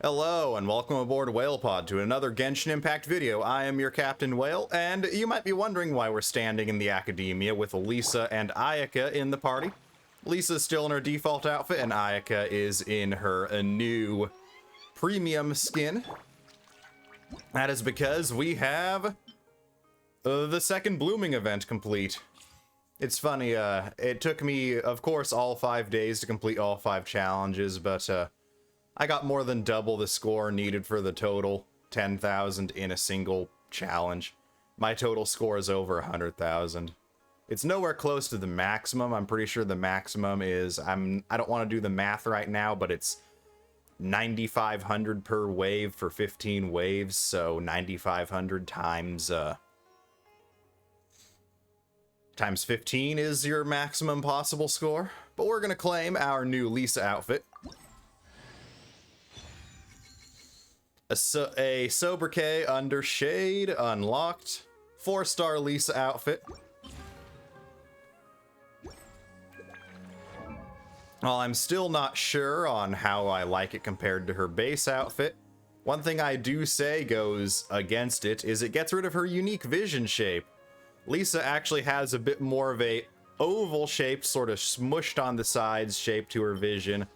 Hello and welcome aboard WhalePod to another Genshin Impact video. I am your Captain Whale, and you might be wondering why we're standing in the Academia with Lisa and Ayaka in the party. Lisa's still in her default outfit, and Ayaka is in her new premium skin. That is because we have the second blooming event complete. It's funny, it took me, of course, all 5 days to complete all 5 challenges, but I got more than double the score needed for the total 10,000 in a single challenge. My total score is over 100,000. It's nowhere close to the maximum. I'm pretty sure the maximum is, I don't want to do the math right now, but it's 9,500 per wave for 15 waves, so 9,500 times 15 is your maximum possible score. But we're going to claim our new Lisa outfit. A sobriquet under shade unlocked. 4-star Lisa outfit. While I'm still not sure on how I like it compared to her base outfit, one thing I do say goes against it is it gets rid of her unique vision shape. Lisa actually has a bit more of a oval shape, sort of smushed on the sides shape to her vision.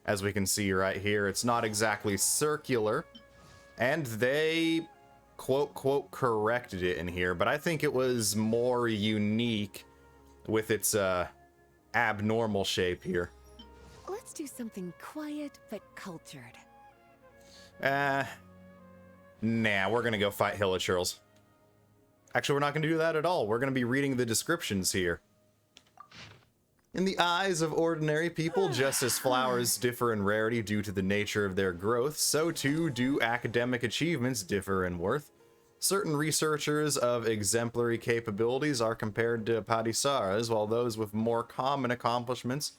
As we can see right here, it's not exactly circular. And they, quote, corrected it in here, but I think it was more unique with its abnormal shape here. Let's do something quiet but cultured. Nah, we're gonna go fight Hilichurls. Actually, we're not gonna do that at all. We're gonna be reading the descriptions here. In the eyes of ordinary people, just as flowers differ in rarity due to the nature of their growth, so too do academic achievements differ in worth. Certain researchers of exemplary capabilities are compared to Padisaras, while those with more common accomplishments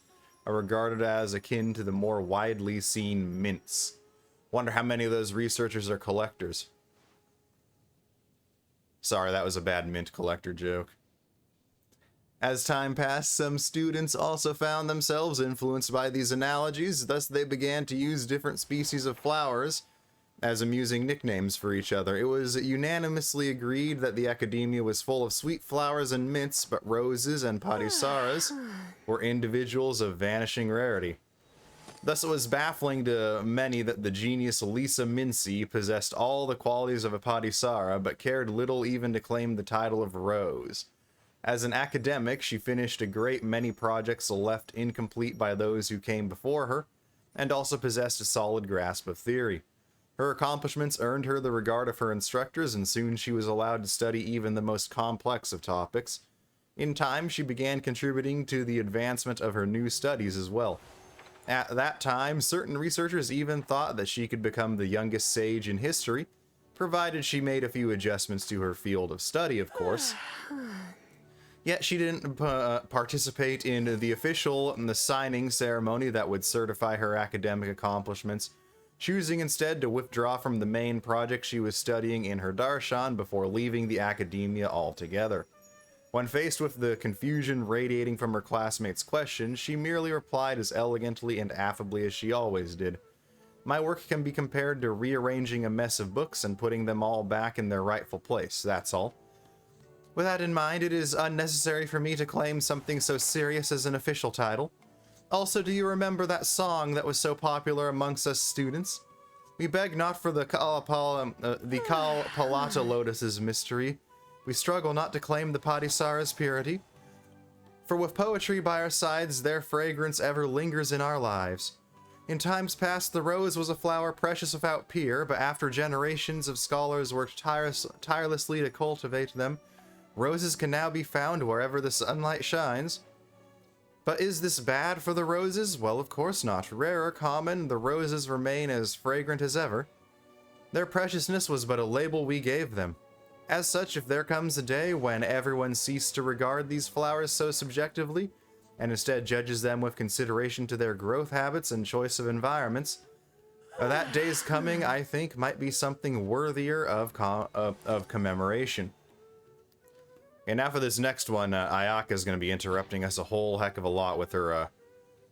are regarded as akin to the more widely seen mints. Wonder how many of those researchers are collectors. Sorry, that was a bad mint collector joke. As time passed, some students also found themselves influenced by these analogies, thus they began to use different species of flowers as amusing nicknames for each other. It was unanimously agreed that the Academia was full of sweet flowers and mints, but roses and Padisaras were individuals of vanishing rarity. Thus it was baffling to many that the genius Lisa Mincy possessed all the qualities of a Padisara, but cared little even to claim the title of Rose. As an academic, she finished a great many projects left incomplete by those who came before her, and also possessed a solid grasp of theory. Her accomplishments earned her the regard of her instructors, and soon she was allowed to study even the most complex of topics. In time, she began contributing to the advancement of her new studies as well. At that time, certain researchers even thought that she could become the youngest sage in history, provided she made a few adjustments to her field of study, of course. Yet she didn't participate in the official and the signing ceremony that would certify her academic accomplishments, choosing instead to withdraw from the main project she was studying in her darshan before leaving the academia altogether. When faced with the confusion radiating from her classmates' questions, she merely replied as elegantly and affably as she always did. My work can be compared to rearranging a mess of books and putting them all back in their rightful place, that's all. With that in mind, it is unnecessary for me to claim something so serious as an official title. Also, do you remember that song that was so popular amongst us students? We beg not for the Kalpalata Lotus's mystery. We struggle not to claim the Padisara's purity. For with poetry by our sides, their fragrance ever lingers in our lives. In times past, the rose was a flower precious without peer, but after generations of scholars worked tirelessly to cultivate them, roses can now be found wherever the sunlight shines. But is this bad for the roses? Well, of course not. Rare or common, the roses remain as fragrant as ever. Their preciousness was but a label we gave them. As such, if there comes a day when everyone ceases to regard these flowers so subjectively, and instead judges them with consideration to their growth habits and choice of environments, that day's coming, I think, might be something worthier of commemoration. And now for this next one, Ayaka's going to be interrupting us a whole heck of a lot with her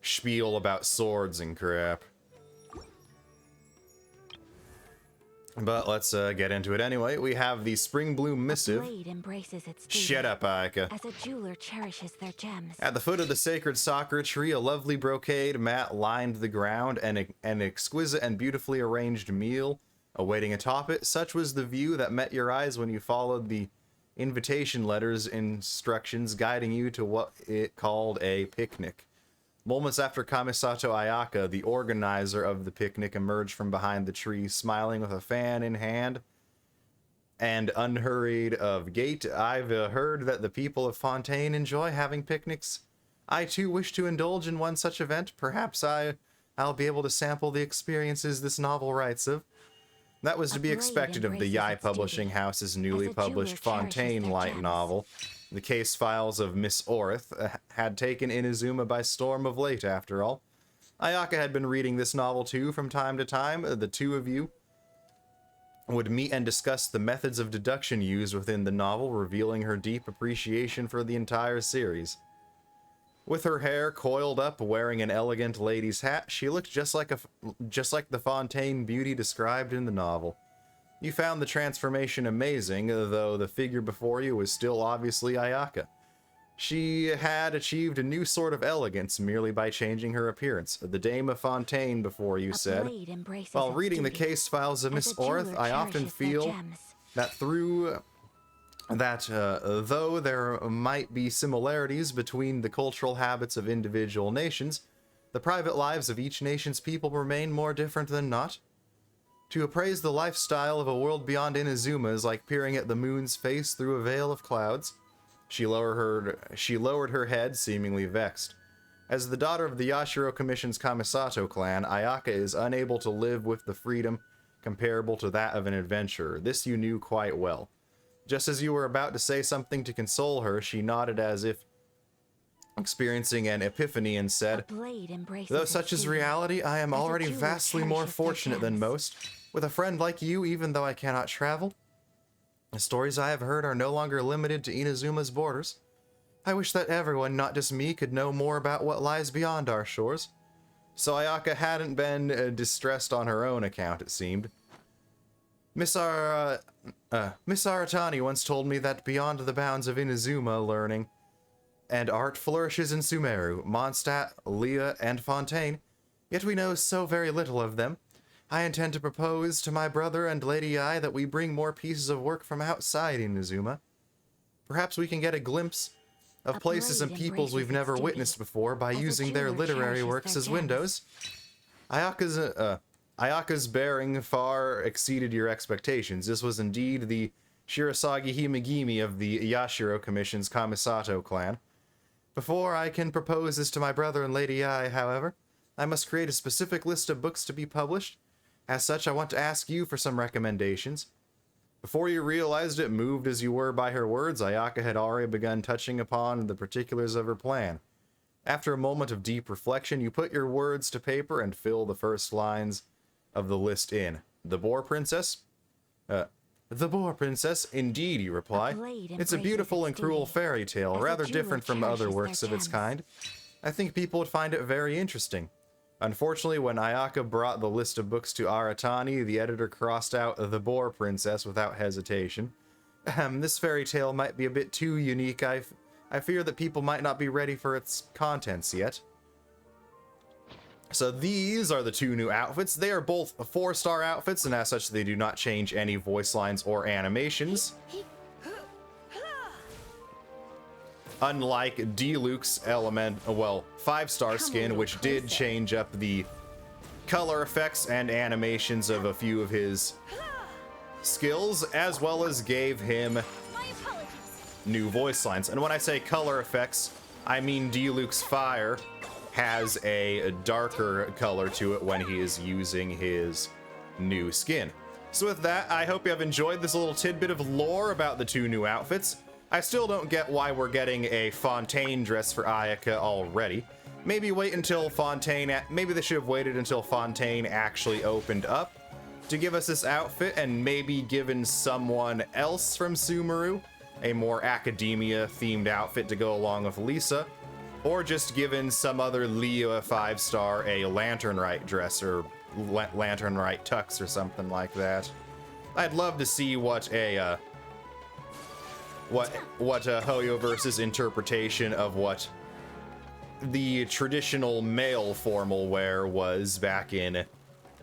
spiel about swords and crap. But let's get into it anyway. We have the Spring Bloom Missive. Blade embraces its Shut up, Ayaka. as a jeweler cherishes their gems. At the foot of the sacred sakura tree, a lovely brocade mat lined the ground, and an exquisite and beautifully arranged meal awaiting atop it. Such was the view that met your eyes when you followed the invitation letter's instructions guiding you to what it called a picnic. Moments after Kamisato Ayaka, the organizer of the picnic, emerged from behind the tree, smiling with a fan in hand and unhurried of gait. I've heard that the people of Fontaine enjoy having picnics. I too wish to indulge in one such event. Perhaps I'll be able to sample the experiences this novel writes of. That was to be expected of the Yai Publishing House's newly published Fontaine light novel. The case files of Miss Orith had taken Inazuma by storm of late, after all. Ayaka had been reading this novel too from time to time. The two of you would meet and discuss the methods of deduction used within the novel, revealing her deep appreciation for the entire series. With her hair coiled up, wearing an elegant lady's hat, she looked just like the Fontaine beauty described in the novel. You found the transformation amazing, though the figure before you was still obviously Ayaka. She had achieved a new sort of elegance merely by changing her appearance. The Dame of Fontaine, before you said. While reading the case files of Miss Orith, I often feel that though there might be similarities between the cultural habits of individual nations, the private lives of each nation's people remain more different than not. To appraise the lifestyle of a world beyond Inazuma is like peering at the moon's face through a veil of clouds. She lowered her head, seemingly vexed. As the daughter of the Yashiro Commission's Kamisato clan, Ayaka is unable to live with the freedom comparable to that of an adventurer. This you knew quite well. Just as you were about to say something to console her, she nodded as if experiencing an epiphany and said, "Though such is reality, I am already vastly more fortunate than most, with a friend like you, even though I cannot travel. The stories I have heard are no longer limited to Inazuma's borders. I wish that everyone, not just me, could know more about what lies beyond our shores." So Ayaka hadn't been distressed on her own account, it seemed. Miss Aratani once told me that beyond the bounds of Inazuma, learning and art flourishes in Sumeru, Mondstadt, Lea, and Fontaine, yet we know so very little of them. I intend to propose to my brother and Lady Ai that we bring more pieces of work from outside Inazuma. Perhaps we can get a glimpse of places and peoples we've never witnessed before by using their literary works as windows. Ayaka's bearing far exceeded your expectations. This was indeed the Shirasagi Himegimi of the Yashiro Commission's Kamisato clan. Before I can propose this to my brother and Lady Ai, however, I must create a specific list of books to be published. As such, I want to ask you for some recommendations. Before you realized it, moved as you were by her words, Ayaka had already begun touching upon the particulars of her plan. After a moment of deep reflection, you put your words to paper and fill the first lines of the list in. The Boar Princess? The Boar Princess, indeed, you reply. It's a beautiful and cruel fairy tale, rather different from other works of its kind. I think people would find it very interesting. Unfortunately, when Ayaka brought the list of books to Aratani, the editor crossed out The Boar Princess without hesitation. This fairy tale might be a bit too unique. I fear that people might not be ready for its contents yet. So these are the two new outfits. They are both 4-star outfits, and as such, they do not change any voice lines or animations. Unlike Diluc's 5-star skin, which did change up the color effects and animations of a few of his skills, as well as gave him new voice lines. And when I say color effects, I mean Diluc's fire has a darker color to it when he is using his new skin. So with that, I hope you have enjoyed this little tidbit of lore about the two new outfits. I still don't get why we're getting a Fontaine dress for Ayaka already. Maybe wait until maybe they should have waited until Fontaine actually opened up to give us this outfit, and maybe given someone else from Sumeru a more academia-themed outfit to go along with Lisa, or just given some other Lea 5-star a Lantern Rite dress, or Lantern Rite tux, or something like that. I'd love to see what a Hoyoverse's interpretation of what the traditional male formal wear was back in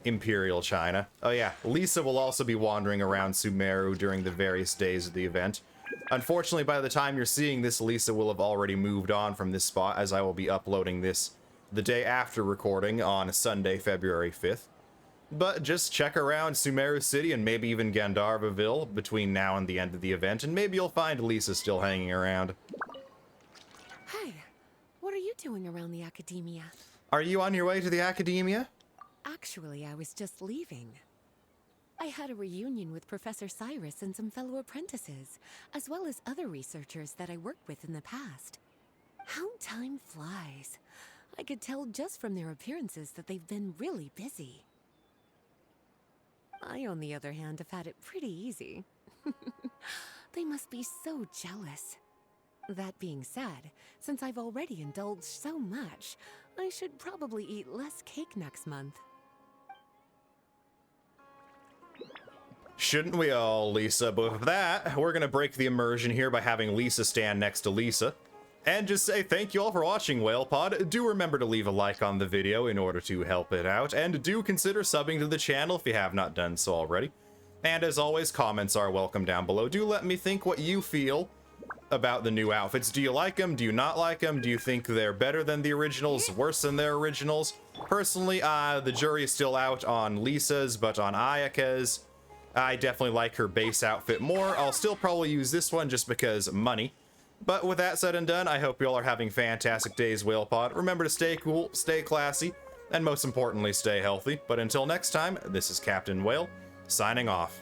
Imperial China. Oh yeah, Lisa will also be wandering around Sumeru during the various days of the event. Unfortunately, by the time you're seeing this, Lisa will have already moved on from this spot, as I will be uploading this the day after recording on Sunday, February 5th. But just check around Sumeru City and maybe even Gandharvaville between now and the end of the event, and maybe you'll find Lisa still hanging around. Hey, what are you doing around the academia? Are you on your way to the academia? Actually, I was just leaving. I had a reunion with Professor Cyrus and some fellow apprentices, as well as other researchers that I worked with in the past. How time flies. I could tell just from their appearances that they've been really busy. I, on the other hand, have had it pretty easy. They must be so jealous. That being said, since I've already indulged so much, I should probably eat less cake next month. Shouldn't we all, Lisa? But with that, we're gonna break the immersion here by having Lisa stand next to Lisa. And just say thank you all for watching, WhalePod. Do remember to leave a like on the video in order to help it out, and do consider subbing to the channel if you have not done so already. And as always, comments are welcome down below. Do let me think what you feel about the new outfits. Do you like them? Do you not like them? Do you think they're better than the originals? Worse than their originals? Personally, the jury is still out on Lisa's, but on AYAKA'S, I definitely like her base outfit more. I'll still probably use this one just because money. But with that said and done, I hope you all are having fantastic days, WhalePod. Remember to stay cool, stay classy, and most importantly, stay healthy. But until next time, this is Captain Whale, signing off.